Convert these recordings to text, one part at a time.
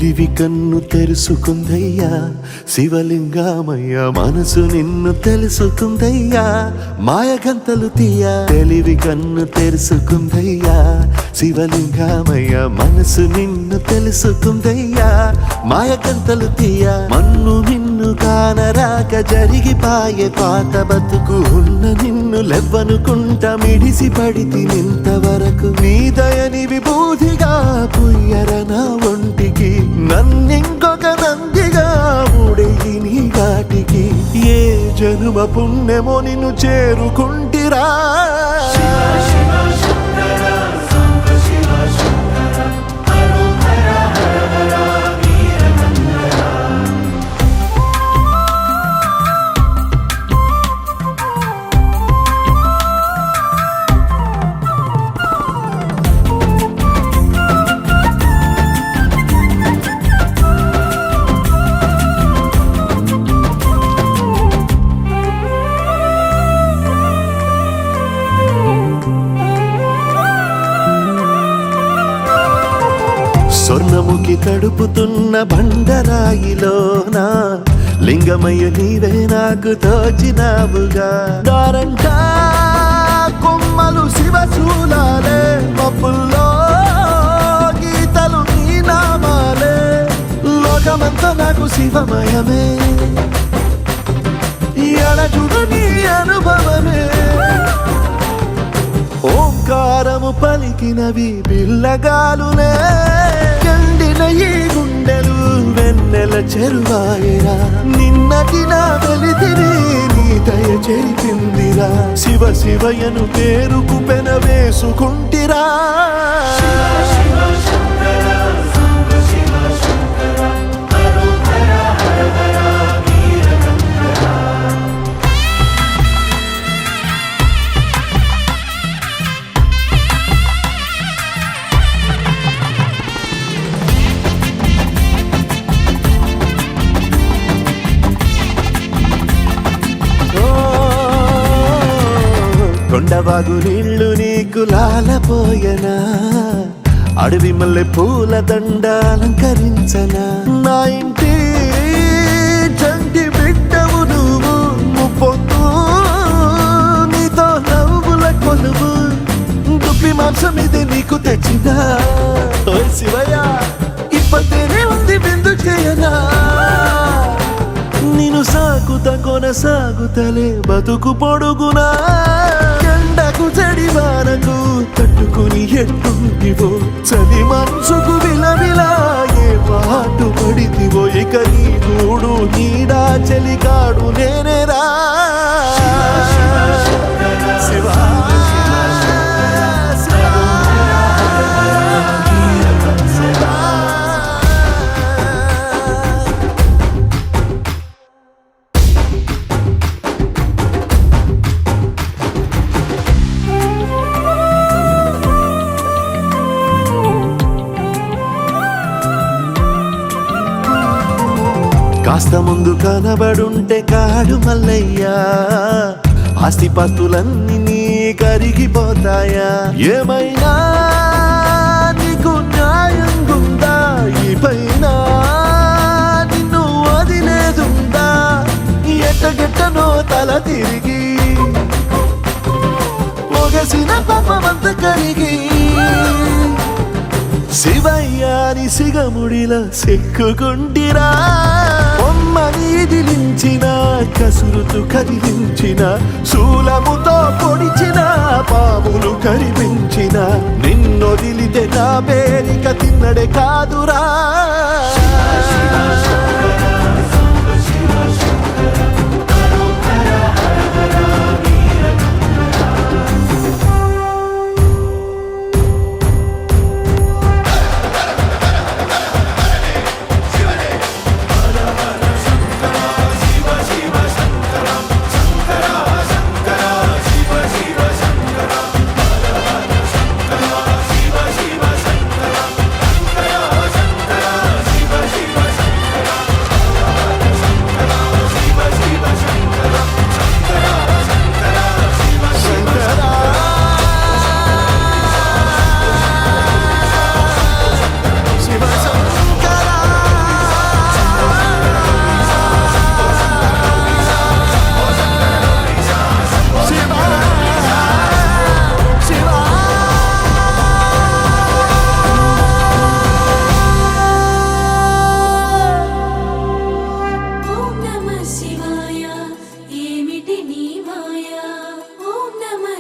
తెలివి కన్ను తెరుసుకుందయ్యా శివలింగమయ్య, మనసు నిన్ను తెలుసుకుందయ్యా మాయగంతలు తీయ. తెలివి కన్ను తెరుసుకుందయ్యా శివలింగమయ్య, మనసు నిన్ను తెలుసుకుందయ్యా మాయగంతలు తీయ. మన్ను నిన్ను కానరాక జరిగిపాయే పాత బతుకు, ఉన్న నిన్ను లెవ్వనుకుంటా మిడిసి పడితి నింతవరకు. నీ దయని విభూతిగా పుయ్యర నా ఒంటికి, నన్నింకొక నందిగా ఊడేయి నీ ఘాటికి. ఏ జనుమ పుణ్యమో నిన్ను చేరుకుంటిరా. స్వర్ణముఖి తడుపుతున్న బండరాయిలోన లింగమయ్య నీవే నాకు తోచినావుగా. దారంట కొమ్మలు శివశూలాలే, మబ్బుల్లో గీతలు నీ నామాలే. లోకమంతా నాకు శివమయమే, ఎడజుడు నీ అనుభవమే. ఓంకారము పలికినవి పిల్లగాలునే, ఎండిన ఈ గుండెలు వెన్నెల చెరువాయరా. నిన్నటి నా వెలితిని నీ దయ చెరిపిందిరా. శివ శివయను పేరుకు పెన వేసుకుంటిరా. కొండవాగు నీళ్లు నీకు లాలపోయనా, అడవి మల్లె పూల దండ అలంకరించనా. నా ఇంటి చంటి బిడ్డవు నువ్వు, ముప్పొద్దు నీతో నవ్వుల కొలువు. దుప్పి మాంసం ఇది నీకు తెచ్చినా. ఓ శివయ్య ఇప్పటినే ఉంది విందు చేయనా. నిన్ను సాగుత కొనసాగుతలే బతుకు పొడుగునా. ఎండకు చడివానకు తట్టుకుని ఎట్టుంటివో, చలి మనసుకు విలవిలా ఏ పాటు పడితివో. ఇక నీ గూడు నీడా చలికాడు నేనేరా. శివా కాస్త ముందు కనబడుంటే కాడు మల్లయ్యా, ఆస్తిపాస్తులన్నీ నీ కరిగిపోతాయా. ఏమైనా నీకు న్యాయం గుందా, ఈ పైన నిన్ను వదిలేదుందా. ఎట్టగెట్టనో తల తిరిగి పొగసిన పాపమంత కరిగి. శివయ్యాని సిగముడిలా సిక్కుకుంటిరా. బొమ్మని దిలించిన, కసురుతు కదిలించిన, శూలముతో పొడిచిన, పాములు కరిపించిన. నిన్నొదిలితే నా పేరిక తిన్నడే కాదురా.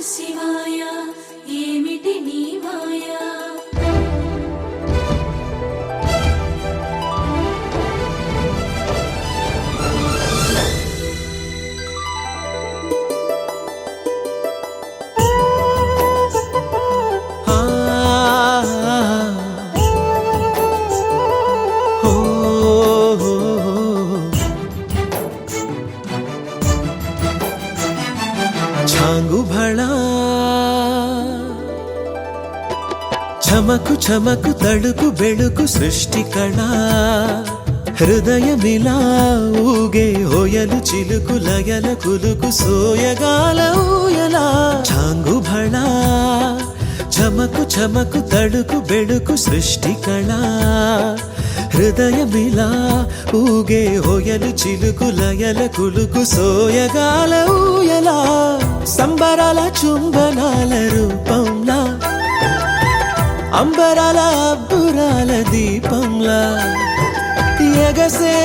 శివాయ ఏమిటి నీ మాయా ఛాంగు భళా చమకు చమకు తడుకు బెడుకు సృష్టి కళా హృదయమిలా ఊగే హోయలు చిలుకు లయల కులుకు సోయగాల ఊయలా ఛాంగు భళా చమకు చమకు తడుకు బెడుకు సృష్టి కళా హృదయమిలా ఊగే హోయలు చిలుకు లయల కులుకు సోయగాల ఊయలా సంబరాల చుంబనాల రూపంలా అంబరాల అబ్బురాల దీపంలా ఎగసే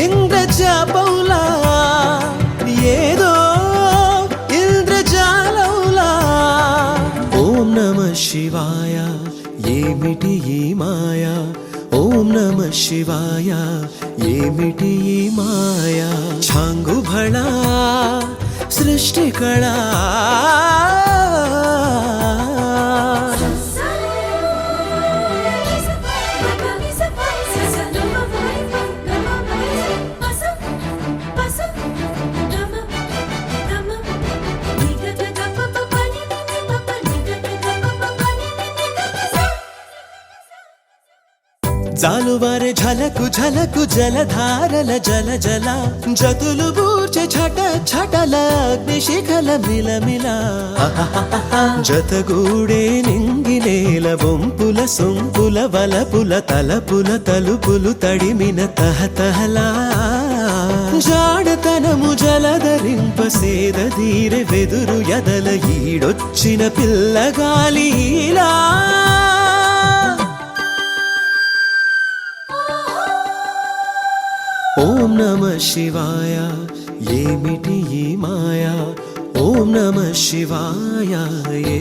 ఇంద్రజాపంలా ఏదో ఇంద్రజాలంలా ఓం నమ శివాయ ఏమిటి ఈ మాయా ఓం నమ శివాయ ఏమిటి ఈ మాయా ఛాంగు భళా సృష్టి కళా జాలువారే ఝలకు ఝలకు జలధారల జల జల జతులు బూర్చె ఛట ఛటల అగ్నిశిఖల మిలమిల జతగూడే నింగినేల బొంపుల సొంపుల వలపుల తలపుల తలుపులు తడిమిన తహతహలా జాడతనము జలధరింప సేదీరె వెదురు ఎదల ఈడొచ్చిన పిల్లగాలిలా ఓం నమ శివాయ ఏమిటి ఈ మాయా ఓం నమ శివాయ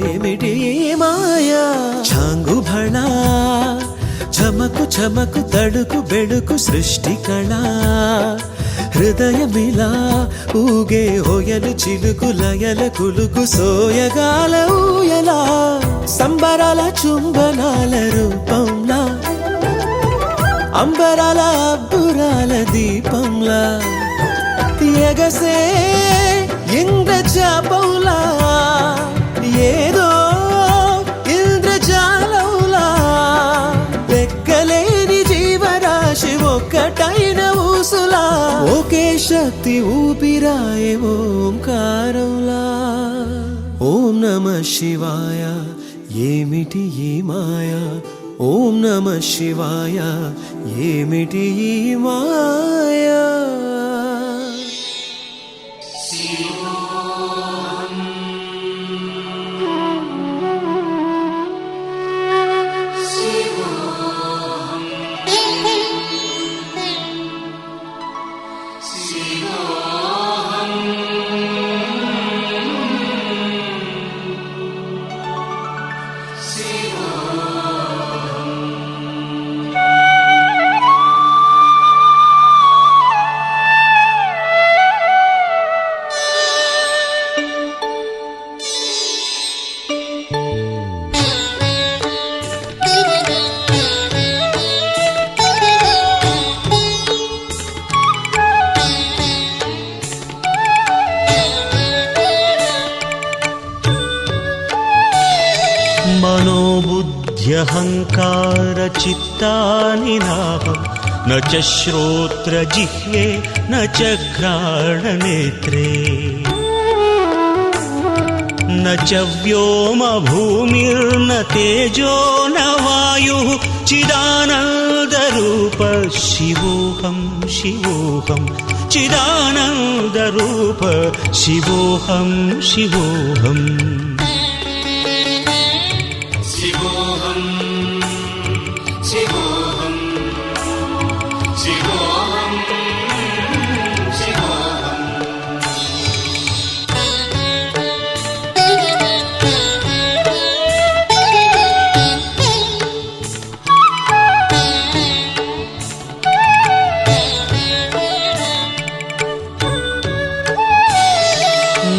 ఏమిటి ఈ మాయా ఛాంగు భళా చమకు చమకు తడుకు బెడుకు సృష్టి కళా హృదయమిలా ఊగే హోయలు చిలుకు లయల కులుకు సోయగాల ఊయలా సంబరాల చుంబనాల రూపంలా అంబరాల అబ్బురాల దీపంలా ఎగసే ఇంద్రజాపంలా ఏదో ఇంద్రజాలంలా లెక్కలేని జీవరాశి ఒక్కటైన ఊసులా ఒకే శక్తి ఊపిరాయే ఓంకారంలా ఓం నమ శివాయ ఏమిటి ఈ మాయా ఓం నమ శివాయ ఏమిటి ఈ మాయా मनोबुद्ध्यहङ्कारचित्तानि नाहं न च श्रोत्रजिह्वे न च घ्राणनेत्रे न च व्योमभूमिर्न तेजो न वायुः चिदानन्दरूप शिवोऽहं शिवोऽहं चिदानन्दरूप शिवोऽहं शिवोऽहम्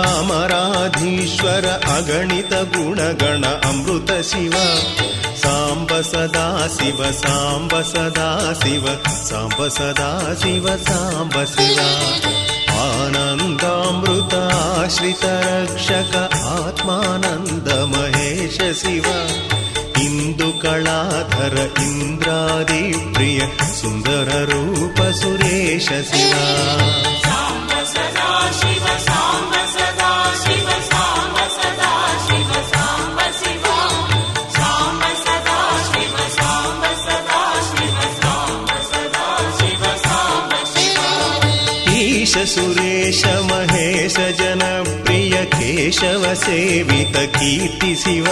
ಅಜರಾಮರಾಧೀಶ್ವರ ಅಗಣಿತ ಗುಣಗಣ ಅಮೃತ ಶಿವ ಸಾಂಬ ಸದಾ ಶಿವ ಸಾಂಬ ಸದಾ ಶಿವ ಸಾಂಬ ಸದಾ ಶಿವ ಸಾಂಬ ಶಿವ ಆನಂದಾಮೃತ ಆಶ್ರಿತ ರಕ್ಷಕ ಆತ್ಮಾನಂದ ಮಹೇಶ ಶಿವ ಇಂದು ಕಳಾಧರ ಇಂದ್ರಾದಿ ಪ್ರಿಯ ಸುಂದರ ರೂಪ ಸುರೇಶ ಶಿವ ಸಾಂಬ ಸದಾ ಶಿವ ಸಾಂಬ ಸದಾ ಶಿವ ಸಾಂಬ ಸದಾ ಶಿವ ಸಾಂಬ ಶಿವ ಸಾಂಬ ಸದಾ ಶಿವ ಸಾಂಬ ಸದಾ ಶಿವ ಸಾಂಬ ಸದಾ ಶಿವ ಸಾಂಬ ಶಿವ ಈಶ ಸುರೇಶ ಮಹೇಶ ಜನಪ್ರಿಯ ಕೇಶವ ಸೇವಿತ ಕೀರ್ತಿ ಶಿವ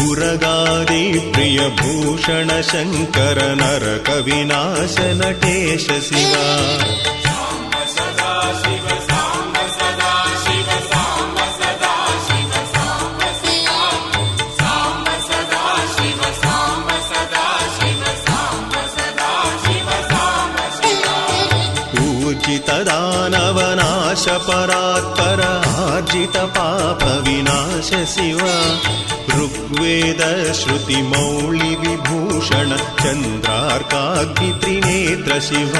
ಉರಗಾದಿ ಪ್ರಿಯ ಭೂಷಣ ಶಂಕರ ನರಕ ವಿನಾಶ ನಟೇಶ ಶಿವ ಸಾಂಬ ಸದಾ ಶಿವ ಸಾಂಬ ಸದಾ ಶಿವ ಸಾಂಬ ಸದಾ ಶಿವ ಸಾಂಬ ಶಿವ ಸಾಂಬ ಸದಾ ಶಿವ ಸಾಂಬ ಸದಾ ಶಿವ ಸಾಂಬ ಸದಾ ಶಿವ ಸಾಂಬ ಶಿವ ಊರ್ಜಿತ ದಾನವ ನಾಶ ಪರಾತ್ಪರ ಆರ್ಜಿತ ಪಾಪ ವಿನಾಶ ಶಿವ ಋಗ್ವೇದ ಶ್ರುತಿ ಮೌಳಿ ವಿಭೂಷಣ ಚಂದ್ರಾರ್ಕಾಗ್ನಿ ತ್ರಿನೇತ್ರ ಶಿವ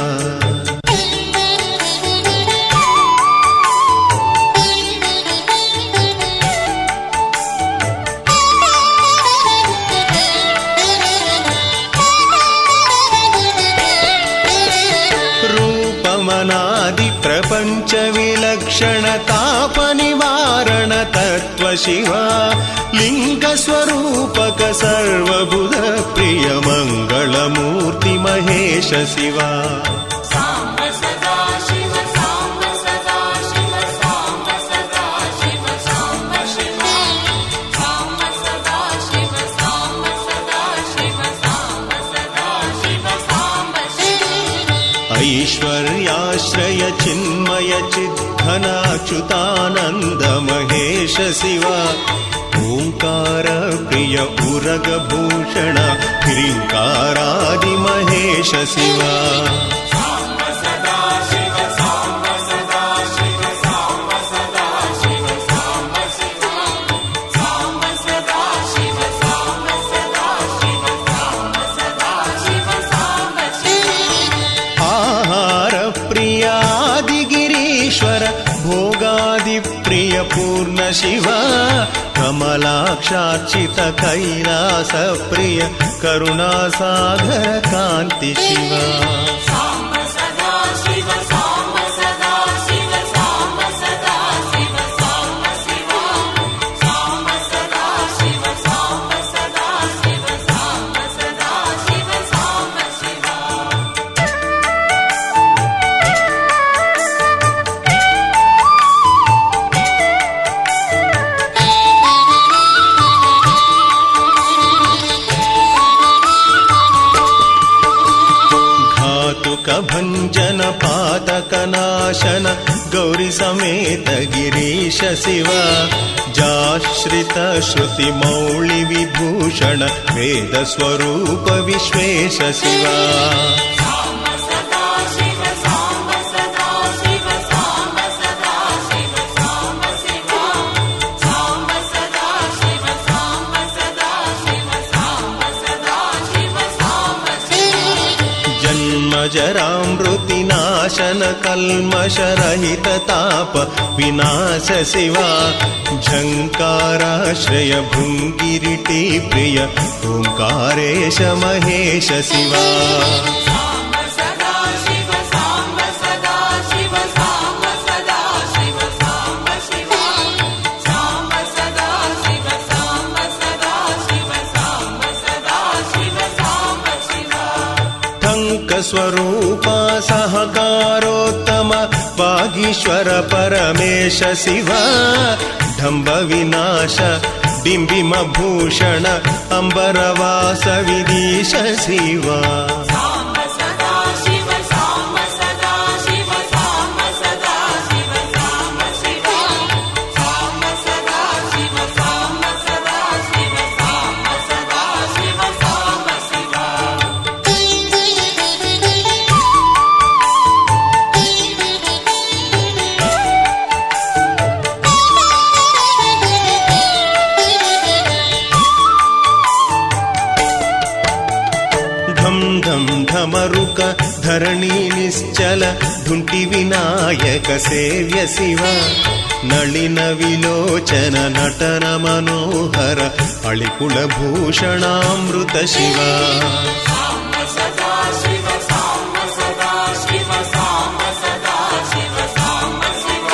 ರೂಪಮನಾದಿ ಪ್ರಪಂಚ ವಿಲಕ್ಷಣ ತಾಪ ನಿವಾರಣ ತತ್ವ ಶಿವ ಲಿಂಗ ಸ್ವರೂಪಕ ಸರ್ವಬುಧ ಪ್ರಿಯ ಮಂಗಳ ಮೂರ್ತಿ ಮಹೇಶ ಶಿವ ಸಾಂಬ ಸದಾ ಶಿವ ಸಾಂಬ ಸದಾ ಶಿವ ಸಾಂಬ ಸದಾ ಶಿವ ಸಾಂಬ ಶಿವ ಸಾಂಬ ಸದಾ ಶಿವ ಸಾಂಬ ಸದಾ ಶಿವ ಸಾಂಬ ಸದಾ ಶಿವ ಸಾಂಬ ಶಿವ ಐಶ್ವರ್ಯಾಶ್ರಯ ಚಿನ್ಮಯ ಚಿದ್ಘನ ಅಚ್ಯುತಾನಂದ ಮಹೇಶ ಶಿವ ಓಂಕಾರ ಪ್ರಿಯ ಉರಗ ಭೂಷಣ ಹಿರಿಂಕಾರಾದಿ ಮಹೇಶ ಶಿವ ಸಾಂಬ ಸದಾ ಶಿವ ಸಾಂಬ ಸದಾ ಶಿವ ಸಾಂಬ ಸದಾ ಶಿವ ಸಾಂಬ ಶಿವ ಸಾಂಬ ಸದಾ ಶಿವ ಸಾಂಬ ಸದಾ ಶಿವ ಸಾಂಬ ಸದಾ ಶಿವ ಸಾಂಬ ಶಿವ ಆಹಾರ ಪ್ರಿಯಾದಿಗಿರೀಶ್ವರ ಭೋಗಾದಿ ಪ್ರಿಯ ಪೂರ್ಣ ಶಿವ ಕಮಲಾಕ್ಷಾರ್ಚಿತ ಕೈಲಾಸ ಪ್ರಿಯ ಕರುಣಾಸಾಗರ ಕಾಂತಿ ಶಿವ ಸಾಂಬ ಸದಾ ಶಿವ ಸಾಂಬ ಸದಾ ಶಿವ ಸಾಂಬ ಸದಾ ಶಿವ ಸಾಂಬ ಶಿವ ಸಾಂಬ ಸದಾ ಶಿವ ಸಾಂಬ ಸದಾ ಶಿವ ಸಾಂಬ ಸದಾ ಶಿವ ಸಾಂಬ ಶಿವ घातुक भंजन पातक नाशन गौरी समेत गिरीश शिव जाश्रित श्रुति मौळि विभूषण वेद स्वरूप विश्वेश शिव ಸಾಂಬ ಸದಾ ಶಿವ ಸಾಂಬ ಸದಾ ಶಿವ ಸಾಂಬ ಸದಾ ಶಿವ ಸಾಂಬ ಶಿವ ಸಾಂಬ ಸದಾ ಶಿವ ಸಾಂಬ ಸದಾ ಶಿವ ಸಾಂಬ ಸದಾ ಶಿವ ಸಾಂಬ ಶಿವ जन्म जरामृति नाशन कल्मष रहित ताप विनाश शिवा झंकाराश्रय भृंगिरिटी प्रिय ओंकारेश महेश शिवा ಸಾಂಬ ಸದಾ ಶಿವ ಸಾಂಬ ಸದಾ ಶಿವ ಸಾಂಬ ಸದಾ ಶಿವ ಸಾಂಬ ಶಿವ ಸಾಂಬ ಸದಾ ಶಿವ ಸಾಂಬ ಸದಾ ಶಿವ ಸಾಂಬ ಸದಾ ಶಿವ ಸಾಂಬ ಶಿವ ठंक स्वरूप सहकारोत्तम वागीश्वर परमेश शिव ढंब विनाश बिंबिम भूषण अंबरवास विदीश शिवा ಸಾಂಬ ಸದಾ ಶಿವ ಸಾಂಬ ಸದಾ ಶಿವ ಸಾಂಬ ಸದಾ ಶಿವ ಸಾಂಬ ಶಿವ ಸಾಂಬ ಸದಾ ಶಿವ ಸಾಂಬ ಸದಾ ಶಿವ ಸಾಂಬ ಸದಾ ಶಿವ ಸಾಂಬ ಶಿವ ధరణి నిశ్చల ధుంటి వినాయక సేవ్య శివ నళిన విలోచన నటన మనోహర అళికుళ భూషణామృత శివ సాంబ సదా శివ సాంబ సదా శివ సాంబ సదా శివ సాంబ శివ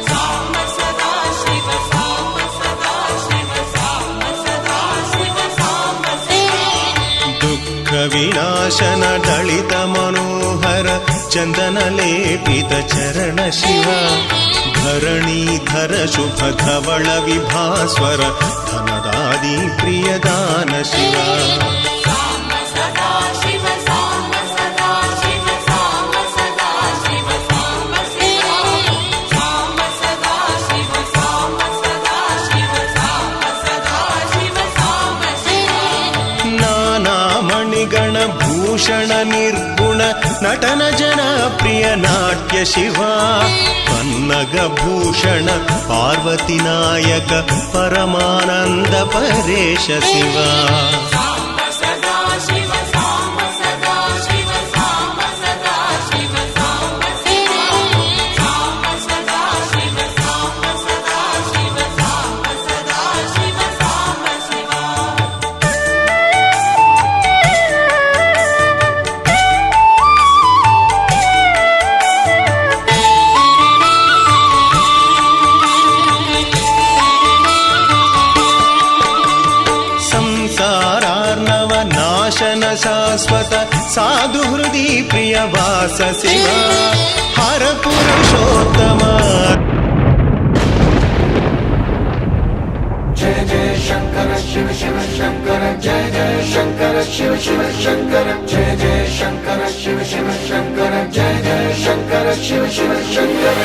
సాంబ సదా శివ సాంబ సదా శివ సాంబ సదా శివ సాంబ శివ దుఃఖ వినాశన దళిత మనోహర చందన లేపిత చరణ శివ ధరణీధర శుభ ధవళ విభాస్వర ధనదాది ప్రియదాన శివ సాంబ సదా శివ సాంబ సదా శివ సాంబ సదా శివ సాంబ శివ సాంబ సదా శివ సాంబ సదా శివ సాంబ సదా శివ సాంబ శివ నానామణిగణ భూషణ నిర్గుణ నటన జన ప్రియ నాట్య శివ పన్నగ భూషణ పార్వతి నాయక పరమానంద పరేశ శివ సాంబ సదా శివ సాంబ సదా శివ సాంబ సదా శివ సాంబ శివ సాంబ సదా శివ సాంబ సదా శివ సాంబ సదా శివ సాంబ శివ సంసారార్ణవ నాశన శాశ్వత సాధు హృది ప్రియ వాస శివ హర పురుషోత్తమ जय जय शंकर शिव शिव शंकर जय जय शंकर शिव शिव शंकर जय जय शंकर शिव शिव शंकर जय जय शंकर शिव शिव शंकर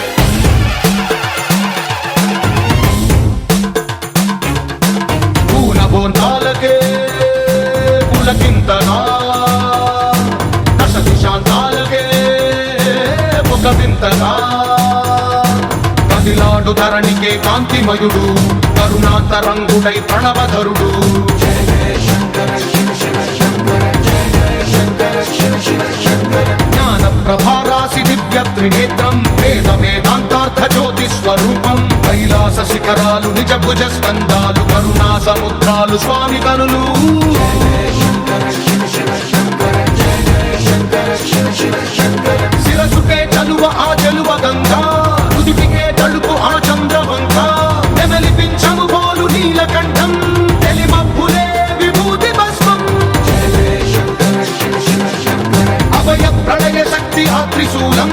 పూల బోందాలకే పులకింతగా దశ దిశాంతాలకే ఒక వింతగా కదిలాడు ధరణికే కాంతిమయుడు కరుణాంతరంగుడై ప్రణవధరుడు జయ జయ శంకర శివ శివ శంకర జయ జయ శంకర శివ శివ శంకర జ్ఞాన ప్రభారాసి దివ్య త్రినేత్రం వేద వేదాంతార్థ జ్యోతి స్వరూపం కైలాస శిఖరాలు నిజ భుజ స్కందాలు కరుణా సముద్రాలు స్వామి కనులు జయ జయ శంకర శివ శివ శంకర జయ జయ శంకర శివ శివ శంకర శిరసుకే చలువ ఆ జలువ గంగా తుదికే తడుపు ఆ చంద్రవంక నెమలిపించము పోలు నీలకంఠం తెలిమబ్బులే విభూతి భస్మం జయ జయ శంకర శివ శివ శంకర అభయ ప్రళయ శక్తి ఆ త్రిశూలం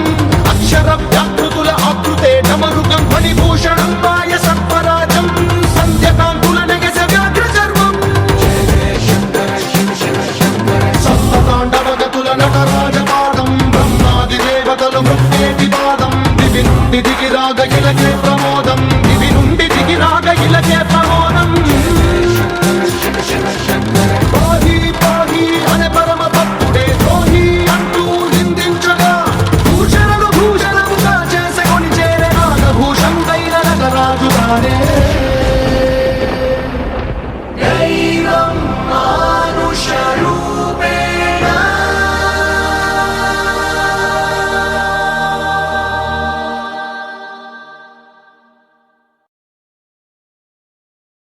అక్షర వ్యాకృతుల ఆకృతే డమరుగం ఫణిభూషణం మాయ సర్పరాజం సంధ్యకాంతుల నగస వ్యాఘ్ర చర్మం జయ జయ శంకర శివ శివ శంకర సప్తతాండవగతుల నటరాజపాదం బ్రహ్మాది దేవతలు మృత్యేటి పాదం దివి నుండి దిగి రాగ ఇలకే ప్రమోదం దివి నుండి దిగి రాగ ఇలకే ప్రమోదం పాహి పాహి అనే పరమ భక్తుడే ద్రోహి అంటూ నిందించగా భూషణముగా చేసే కొని చేరే నాగభూషం దైన నగరాజు తానే